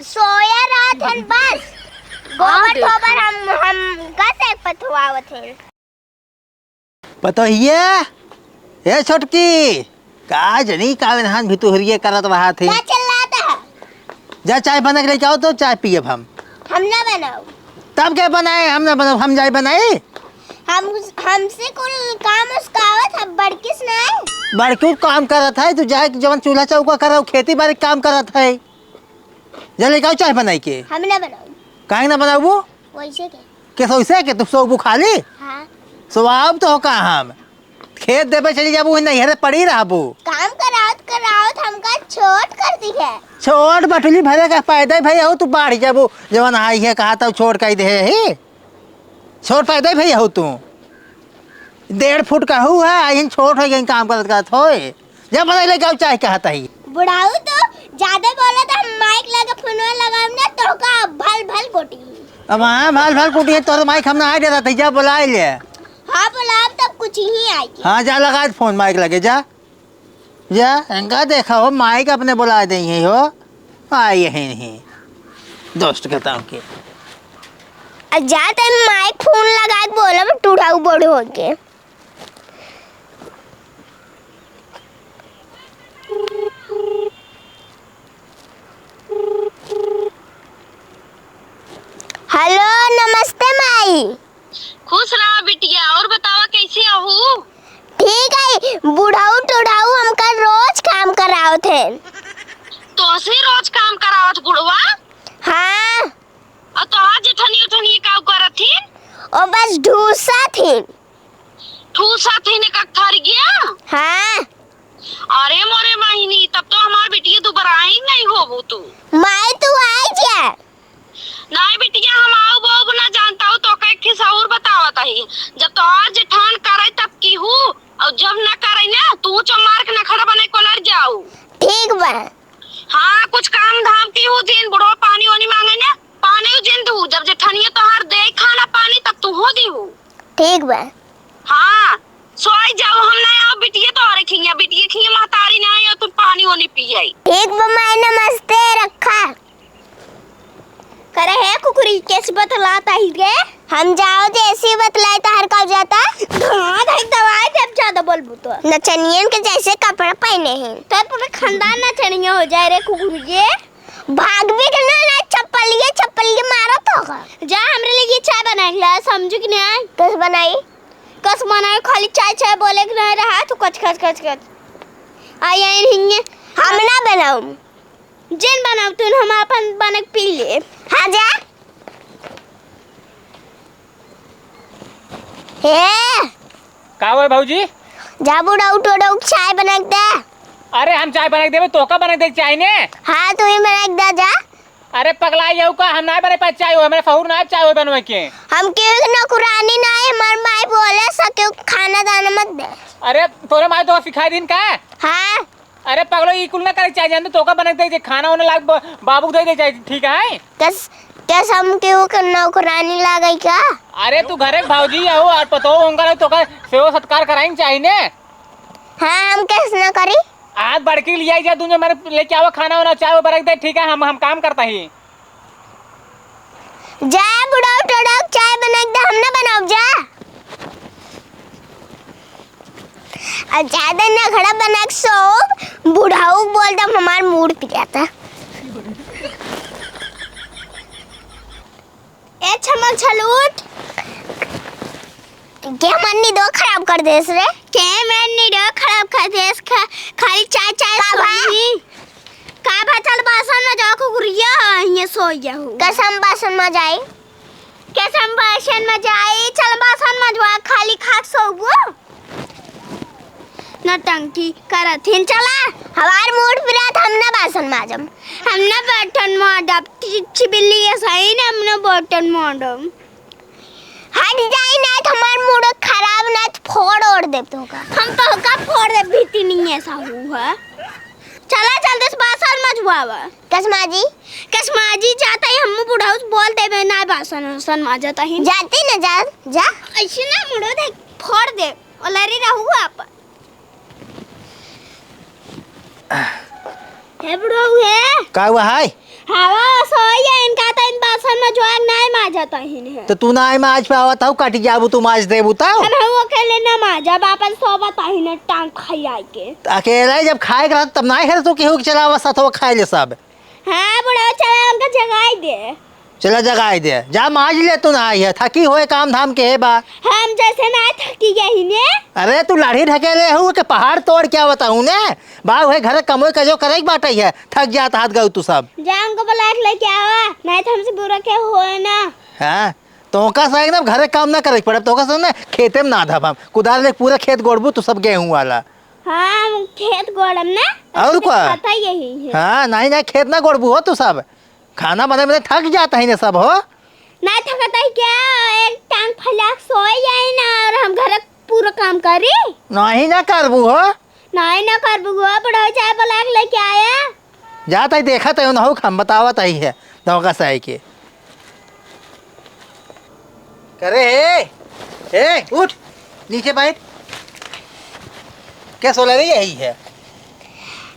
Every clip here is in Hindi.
सोया रात हन बस गोबर गोबर हम कैसे पथवावत हैं। पता ये छोटकी का जनी का हाथ भी तुहरिए करत रहा थे। क्या चिल्लाता है? जा चाय बना के लेके आओ तो चाय पिए हम ना बनाओ। तब क्या बनाए हम ना बनाओ हम जाए बनाए हमसे कुल काम उसकावत हम बड़किस नहीं बड़कू काम करत है तू जाए जवन चूल्हा चौका कर खेती बाड़ी काम करत है जा लेके आओ चाय बनाई के हम ना बनाओ। काहे ना बनाऊ वो वैसे के सोइसे के तू सो खाली हाँ स्वभाव तो का हम खेत देवे चली जाबू नहीं हरे पड़ी रहबू काम करावत हमका छोट कर दी है। छोट बटुली भरे का पैदा भैया हो तू बाढ़ जाबू जवन आई है कहा था छोड़ कर दे है छोट पैदा भैया हो तू 1.5 फुट का हूँ है आई छोट हो गई काम करत हो जब बना लेके आओ चाय कहता ही बुढ़ाऊ तो ज्यादा बोला था माइक लगा फोनवा लगाम ना तो का भल भल कोटी अब हाँ भाल भाल कुटी है तो माइक हमने आ देता था जा बुला ले हाँ बुलाओ तब कुछ ही आएगी। हाँ जा लगा फोन माइक लगे जा जा इनका देखा हो माइक अपने बुला दे हो आए है नहीं दोस्त कहता हूँ कि जाते माइक फोन लगा के बोला मैं टूटाऊ बड़े हो के हेलो नमस्ते माई। खुश रहा बिटिया और बतावा कैसे हो? ठीक है बुढ़ाऊ टुढ़ाऊ हमका रोज काम कराओ थे। तो से रोज काम करावत बुढ़वा? हाँ और तो आज जेठनी उठनी का करत थी? और बस ढूसा थी। ठूसा थी ने का थर गया? हाँ अरे मोरे माहिनी तब तो हमार बिटिया दोबारा ही नहीं होबू तू। माई तू आई जा नहीं बिटिया हम आओ वो ना जानता हूँ तो कई खिसाउर बतावत है जब तो आज जेठान करे तब की हूँ और जब न करे ना तू चमार के न खड़ा बने को लड़ जाऊ। ठीक बा। हाँ कुछ काम धाम की हूँ दिन बुढ़ो पानी वानी मांगे ना पानी जिन दू जब जेठनिया तो हर दे खाना पानी तब तू हो दी हूँ। ठीक बा। हाँ सोई जाओ हम ना आओ बिटिया तो अरे खिया बिटिया खिया महतारी ना आई तू पानी वानी पी आई। ठीक बा माई नमस्ते रखा करे है कुकुरी कैसे बतलाता ही रे हम जाओ जैसे बतलाए तो हर का जाता हाँ देख दवाई जब ज्यादा बोलबू तो नचनियन के जैसे कपड़ा पहने हैं तो पूरे खानदान नचनिया हो जाए रे कुकुरी भाग भी ना ना चप्पल मारो तो जा हमरे लिए चाय बना ला समझू कि नहीं कस बनाई कस बनाई खाली चाय बोले कि नहीं रहा तो कच आई हिंगे हम ना बनाऊं जिन बनाओ तू हम अपन बना पी ले। हाँ जा हे का हुआ भाऊजी? जा बुढ़ाऊ टोड़ाऊ चाय बना दे। अरे हम चाय बना के देबे तो का बना दे चाय ने? हाँ तू ही बना के दे जा। अरे पगला जाऊ का हम ना बने पास चाय हो मेरे फहुर ना चाय हो बनवे के। हम क्यों नौकरानी ना है हमार माई बोले सके खाना दाना मत दे। अरे तोरे माई तो सिखाई दिन का? हाँ अरे पगलो ई कुल ना करे चाय जान तो का बना दे खाना होने लाग बाबू दे चाय ठीक है? कस हम क्यों नौकरानी लागई का? अरे तू घरे भाऊजी आओ और पतो होंगे तो का सेवा सत्कार कराएं चाहिए ने। हाँ हम कैसे ना करी आज बड़की लिया जा दूंगे मेरे लेके आओ खाना होना चाय बना दे ठीक है हम काम करता ही। जा बुढ़ाऊ टोड़ाऊ चाय बना दे हम ना बनाओ जा ज्यादा ना खड़ा बना के सो बुढ़ाऊ बोलता हमार मूड पे जाता। ए छमक छलूट क्या मन्नी दो खराब कर देस रे क्या मन्नी दो खराब कर देस खाली चाय सोई का भाचल बासन में जाओ कुकुरिया ये सोया हूं कसम बासन में जाई चल बासन में जो खाली खाक सोगो नटंकी करथिन चला हमार मूड फिरात हम ना बासन माजम हम ना बटन माडब चिबिल्ली है सही ना हम ना बटन माडम हट जाई ना तो हमार मूड खराब ना तो फोड़ ओड़ दे तो का हम तो का फोड़ दे भीती नहीं ऐसा हुआ चला चल दस बासन मजवावा कसमाजी जाता ही हम बुढ़ाऊ बोल दे ना बासन माजता ही जाती ना जा ऐसे ना मुड़ो दे फोड़ दे और लरी रहू आप है बुढ़ाऊ है का हुआ है हवा सोई है इनका तो इन बासन में जोग नहीं माजता ही है। तो तू ना आई माज पे आवत हूँ कट जाबू तू माज देबू तब हम वो अकेले ना माजा बापन सोबत ही ने टांग खाई आए के। अकेला ही जब खाए के रहत तब ना है तू केहू के चलावा साथ खाए ले सब। हाँ बुढ़ा चला हमका जगाई दे। चला जगाई दे जा माज ले तू ना आई है थकी होए काम धाम के है बा। हम जैसे ना थकी गई ने। अरे तू लाठी ढकेले हूँ के पहाड़ तोड़ क्या बताऊँ ने बाबू है घर कमोई का जो करे बाटे है थक जाता हाथ गऊ तू सब। जान को बुला के लेके आवा नहीं तो हमसे बुरा क्या होए ना। हाँ तो का सा एकदम घरे काम ना करे पड़े तो का ना खेते में ना धब हम कुदार ले पूरा खेत गोड़बू तू सब गेहूं वाला। हाँ हम खेत गोड़म ना और क्या पता यही है। हाँ नहीं नहीं खेत ना गोड़बू हो तू सब खाना बने में थक जाता है ना सब हो। नहीं थकता ही क्या एक टांग फैला सोए जाए ना और हम घर पूरा काम करी। नहीं ना करबू हो नहीं ना कर बुआ बड़ा चाय बुला के लेके आया। जाता ही देखा तो ना हो हम बतावत ही है धोखा सही के करे ए उठ नीचे बैठ क्या सोला रही यही है।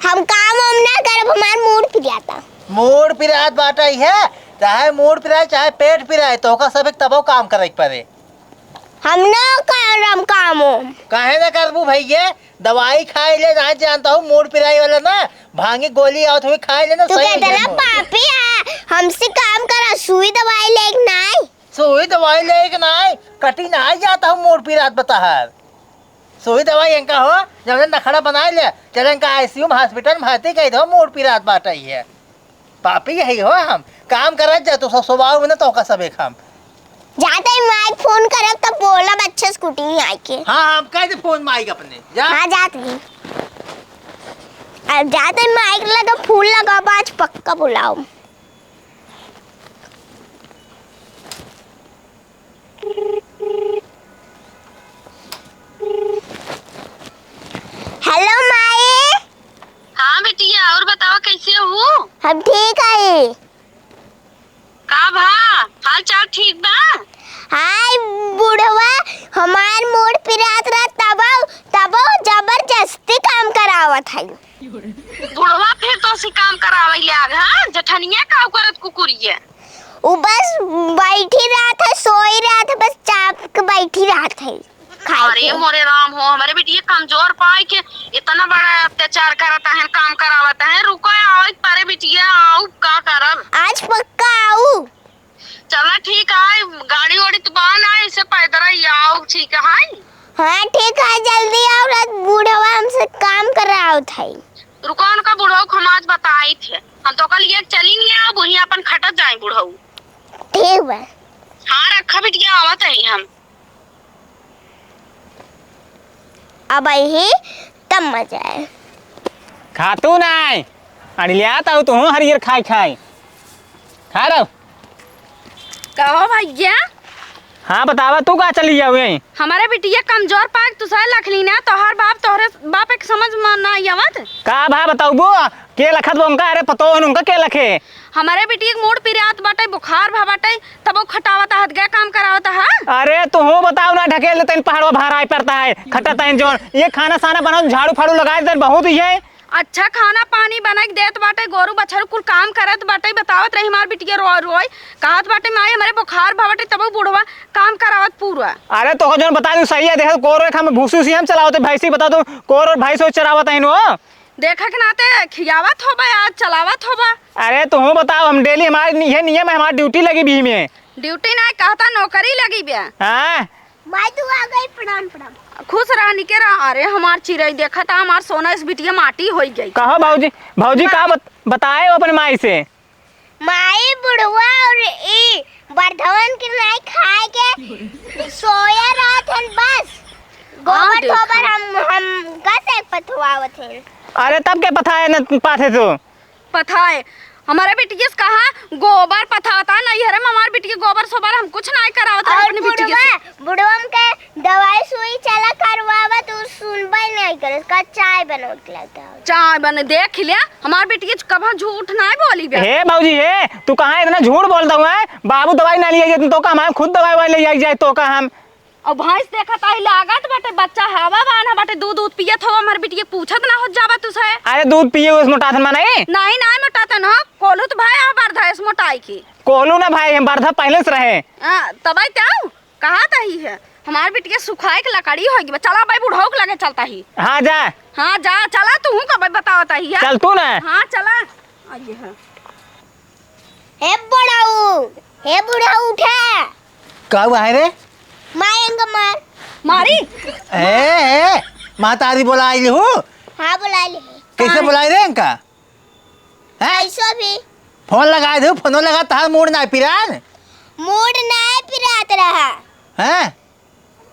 हम काम हम ना कर हमार मूड पिट जाता। मूड पिरात बाटा ही है चाहे मूड पिराए चाहे पेट पिराए तो का सब एक तबो काम करे पड़े। हम ना करम काम काहे ना करबू भैया दवाई खाए ले ना जानता हूँ मूड पिराई वाला ना भांगी गोली आवत हुई खाए ले ना तू सही कहता है ना मूड। पापी है हमसे काम करा सुई दवाई लेके नहीं। सुई दवाई ले के ना कटी ना जाता हूँ मूड पिरात बताहर सुई दवाई इनका हो जब नखड़ा बनाए ले चले इनका आईसीयू में हॉस्पिटल में भर्ती कही दो मूड पिरात बाटा ही है पापी यही हो हम काम करत जा तो स्वभाव में ना तो का सब एक हम जाते ही माइक फोन करब तब बोला बच्चे स्कूटी में आई के। हाँ हम कह दे फोन माइक अपने जा। हाँ जाती अब जाते ही माइक लगा फूल लगा आज पक्का बुलाओ। हेलो माए। हाँ बेटिया और बताओ कैसे हो। हम ठीक है। का भा हाल चाल ठीक बा। हाय बुढ़वा हमार मूड पिरात रहा तब जबरदस्ती काम करावत है। बुढ़वा फिर तो सी काम करावे ले आग। हाँ जठनिया का करत कुकुरिया वो बस बैठी रहा था सोई रहा था बस चाप के बैठी रहा था खाए अरे के। मोरे राम हो हमारे बेटिया कमजोर पाए के इतना बड़ा अत्याचार करता है काम करावता है। रुको आओ पारे बेटिया आओ का करब आज पक्का आऊ। चला ठीक है गाड़ी वाड़ी तो बाहर ना इसे पैदल ही आओ ठीक है। हाँ ठीक है जल्दी आओ रात बुढ़वा हमसे काम कराओ था। रुको उनका बुढ़ऊ खमाज बताई थे हम तो कल ये चली नहीं आओ वही अपन खटत जाए बुढ़ऊ। ठीक बा। हाँ रखा बिटिया आवत है हम अब ही तब मजा है। खातू नहीं अरे ले आता हूँ तू हरियर खाई खाई खा रहा कहो भैया। हाँ बतावा तू का चली जाओ यहीं हमारे बिटिया कमजोर पाक तू सह लखली ना तोहर बाप तोहरे बाप एक समझ में ना आवत। का भा बताऊ बो के लखत बो उनका अरे पतो उनका के लखे हमारे बिटिया के मूड पिरात बाटे बुखार भा बाटे तब वो खटावता हद गया काम करावता है। अरे तू हो बताओ ना ढकेल देते इन पहाड़ों भारा पड़ता है खटता है जोन ये खाना साना बनाओ झाड़ू फाड़ू लगा दे बहुत ही है। अच्छा खाना पानी बना के देत बाटे गोरू बछरू कुल काम करत बाटे बतावत रही हमार बिटिया रोय रोय कहत बाटे माई हमारे बुखार भा बाटे तब बुढ़वा काम करावत पूरा। अरे तो जोन बता दूं सही है देख कोरो हम भूसू सी हम चलावते भैंसी बता दो कोरो भैंसो चरावत है नो देखा के नाते खियावत होबा आज चलावत होबा। अरे तो हो बताओ हम डेली हमारे ये नियम है हमारी ड्यूटी लगी भी में ड्यूटी ना कहता नौकरी लगी बे। हाँ माई तू आ गई प्रणाम प्रणाम। खुश रहनी के रहा। अरे हमार चिड़ै देखा था हमार सोना इस बिटिया माटी हो गई। कहो भाऊजी का बताए अपने माई से माई बुढ़वा और ई बर्धवन के नहीं खाए के सोया रहा था बस गोबर देखा। गोबर हम कैसे पथवावत थे। अरे तब के पता है न पाथे तो पता है हमारे बिटिया से कहा गोबर पथाता नहीं है हमारे बिटिया गोबर सोबर हम कुछ नहीं करावता और अपनी बिटिया से। बुढ़वा के दवाई सुई चला करवावा तो सुनबा नहीं करे का चाय बना के लाता। चाय बने देख लिया हमारे बिटिया कभी झूठ नहीं बोली बे। हे भाऊजी हे तू कहाँ इतना झूठ बोलता हुआ है बाबू दवाई ना लिए तो का हम खुद दवाई ले आई जाए तो का हम और भैंस देखा ताई लागत बाटे बच्चा हवा बाना बाटे दूध पियत हो हमारे बिटिया पूछत ना हो जावा तुसे। अरे दूध पिए उस मोटा था नहीं नहीं मोटाता ना कोलू तो भाई आ बार था इस मोटाई की। कोलू ना भाई, हम बर्धा पहले से रहे। तब क्या कहा तही है हमार बिटिया सुखाए के लकड़ी होगी। चला भाई बुढ़ाऊ के लगे चलता ही। हाँ जा। हाँ जा चला तू कब बतावता ही है। चल तू ना। हाँ चला। आइए है हे बुढ़ाऊ उठा। का हुआ है रे? मारेंगे मार। मारी ए मातारी बुलाई हूँ। हाँ बुला ले। कैसे बुलाई रे इनका? ऐसो भी फोन लगाए दो, फोनो लगा तार मूड ना पिरान। मूड ना पिरात रहा। हैं?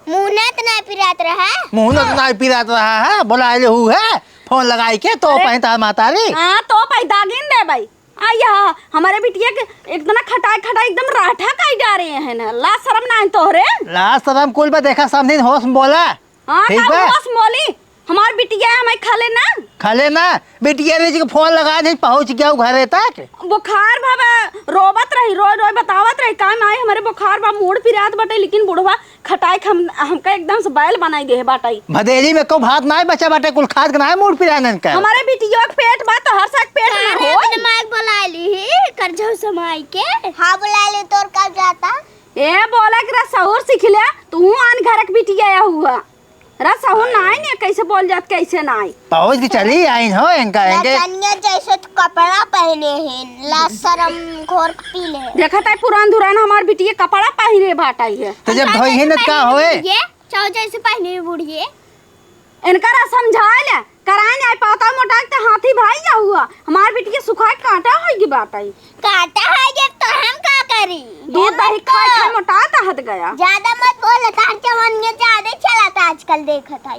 मुहनत ना पिरात रहा। मुँह ना पिरात रहा है, बुलाए हूँ है फोन लगाई के तो पहन तार मातारी। हाँ तो पैदा गिन दे भाई। आइया हमारे बिटिया के एकदम खटाई खटाई एकदम राठा काई जा रहे हैं ना। ला शर्म ना तोहरे। लास्ट शर्म कुल पे देखा सामने होश में बोला। हाँ ठीक बा? बस मोली हमार बिटिया हमें खा लेना। खाले ना बिटिया रे जी को फोन लगा दे, पहुंच गया घरे तक। बुखार बाबा रोबत रही रोज रोज बतावत रही काम आए हमारे बुखार बा मूड पिरात बटे। लेकिन बुढ़वा खटाई हमका एकदम से बैल बनाई दे बाटाई। भदेली में को भात ना बचा बाटे, कुल खाद के ना मूड पिरानन का। हमारे बिटिया के पेट बा तो हर साक पेट में हो। दिमाग बुला ली कर जाओ समाई के। हाँ बुला ले तोर कब जाता। ए बोला कि रसहुर सीख ले तू आन घर के बिटिया हुआ। रसहुर ना आई ने कैसे बोल जात कैसे ना आई। पहुंच के चली आई हो इनका इनके। कन्या जैसे तो कपड़ा पहने हैं ला शर्म घोर पी ले। देखा ताई पुरान दुरान हमार बिटिया कपड़ा पहिरे बाटाई है। तो जब धोई ही न का होए। ये चाहो जैसे पहने बुढ़िए। इनका समझाए ले कराए नहीं पाता मोटा के हाथी भाई जा हुआ। हमार बिटिया सुखा के कांटा होगी बाटाई। काटा है ये तो हम क्या करी। दूध दही खा खा मोटा हद गया। ज्यादा मत बोल तार जवान ये ज्यादा चलाता आजकल देखा था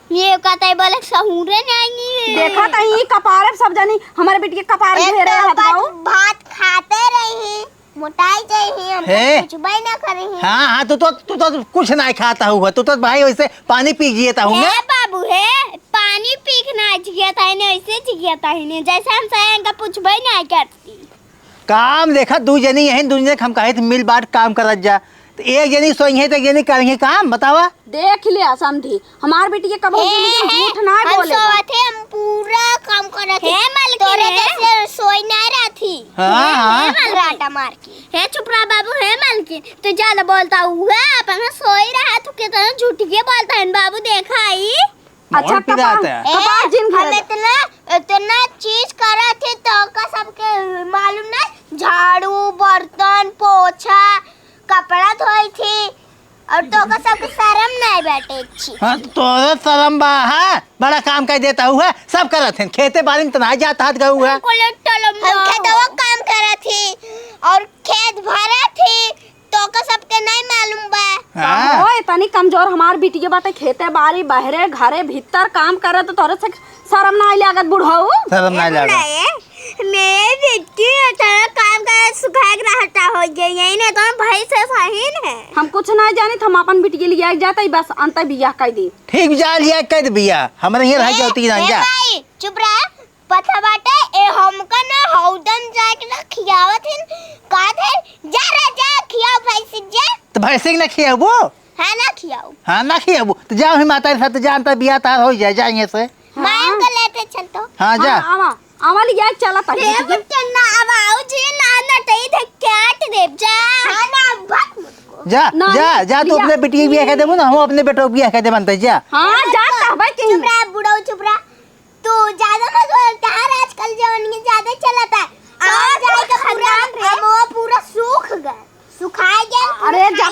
ये कहता है बोले सहूरे नहीं। देखा ताई कपारे सब जानी हमारे बिटिया कपार घेरे हद गाऊ। भात खाते रही मोटाई चाहिए हम हे। कुछ भाई ना करें। हाँ हाँ तू तो कुछ ना खाता हुआ। तू तो भाई वैसे पानी पी जिएता हूँ है बाबू है पानी पीना चाहिए था इन्हें ऐसे चाहिए था इन्हें जैसे हम सहेंगे पूछ भाई नहीं करती। काम देखा दू जनी यही दुनिया हम कहे मिल बांट काम करत जा। तो एक जनी सोई है तो एक जनी करेंगे काम बतावा। देख लिया समझी हमार बिटिया कब झूठ ना बोले। हम पूरा काम कर रहे थे तोरे जैसे सोई नहीं रही थी। हाँ हाँ राटा मार के है चुप रहा बाबू है मालकिन तो ज्यादा बोलता हुआ अपन सोई रहा तू कितना झूठ के बोलता है बाबू देखा आई। अच्छा कपार जिन हम इतना चीज करा थे तो का सबके मालूम नहीं। झाड़ू बर्तन पोछा कपड़ा धोई थी और तो का सबके शर्म नहीं बैठे अच्छी। हाँ तो शर्म बा है बड़ा काम कर देता हुआ सब करत हैं खेते बाड़ी में तो नहीं जाता हाथ गऊ है। हम खेतवा काम करा थी और खेत भरा थी तो का सबके नहीं मालूम बा। हाँ। ओए तनी कमजोर हमार बिटिया बाटे खेते बाड़ी बहरे घरे भीतर काम करे तो तोरे से शर्म ना लागत बुढ़ाऊ। शर्म नहीं लगा। मैं बेटी तेरा काम कर सुखा के रहता हो गया यही नहीं तो भाई से सही है। हम कुछ ना जाने हम अपन बिटिया लिया जाता बस अंत बियाह कर दी। ठीक जा लिया कर बिया हमारे यहाँ रह जाती ना जा। भाई चुप रह पता बाटे ए हमका ना हौदन जाके ना खियावत है का थे जा रे जा खियाओ भाई से जा। तो भैंसे ना खियाबो। हाँ ना खियाओ। हाँ ना खियाबो तो जाओ ही माता के साथ जानता बिया तार हो जाए जाएंगे से। मैं को लेते चल तो। हाँ जा। आवा आवा लिया चला ता ना अब आओ जी ना ना तई थे काट दे जा। हाँ ना भट जा जा जा तू अपने बेटी बिया कह देबो ना हम अपने बेटो बिया कह दे बनते जा। हाँ जा भाई चुप रहा बुढ़ाऊ चुप रहा तू ज्यादा मत बोलता है आजकल जवानी ज्यादा चलता है। आ जाएगा पूरा पूरा सूख गया सुखाए गया। अरे जा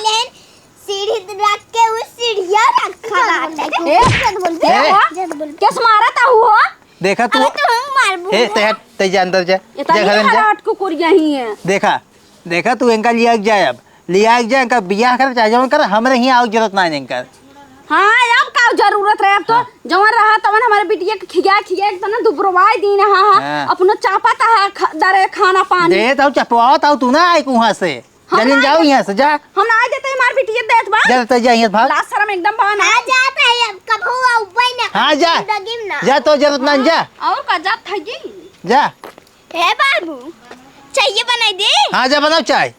सीढ़ी रख के उस सीढ़िया रखा किस मारा था हुआ। देखा तू ए ते जा अंदर जा जा घर में जा को कुरिया ही है। देखा देखा तू इनका लिया जाए अब लिया जाए इनका बियाह कर चाहे जवन कर हमरे ही आओ जरूरत ना इनका। हाँ अब का जरूरत रहे अब तो जवन रहा तवन हमारे बिटिया के खिया एकदम दुबरवाई दिन। हाँ अपनो चापा ता दरे खाना पानी दे तो चपवा ताऊ तू ना आई वहां से जल्दी जाओ यहाँ से जा। हम ना देते हमारे बिटिया देत बा जा तो जा यहाँ भाग लास्ट शर्म एकदम बा ना जाता है अब कब हुआ ऊपर ना। हाँ जा जा तो जरूरत ना जा और का जात था जी जा। हे बाबू चाहिए बनाई दे। हाँ जा बनाओ चाय।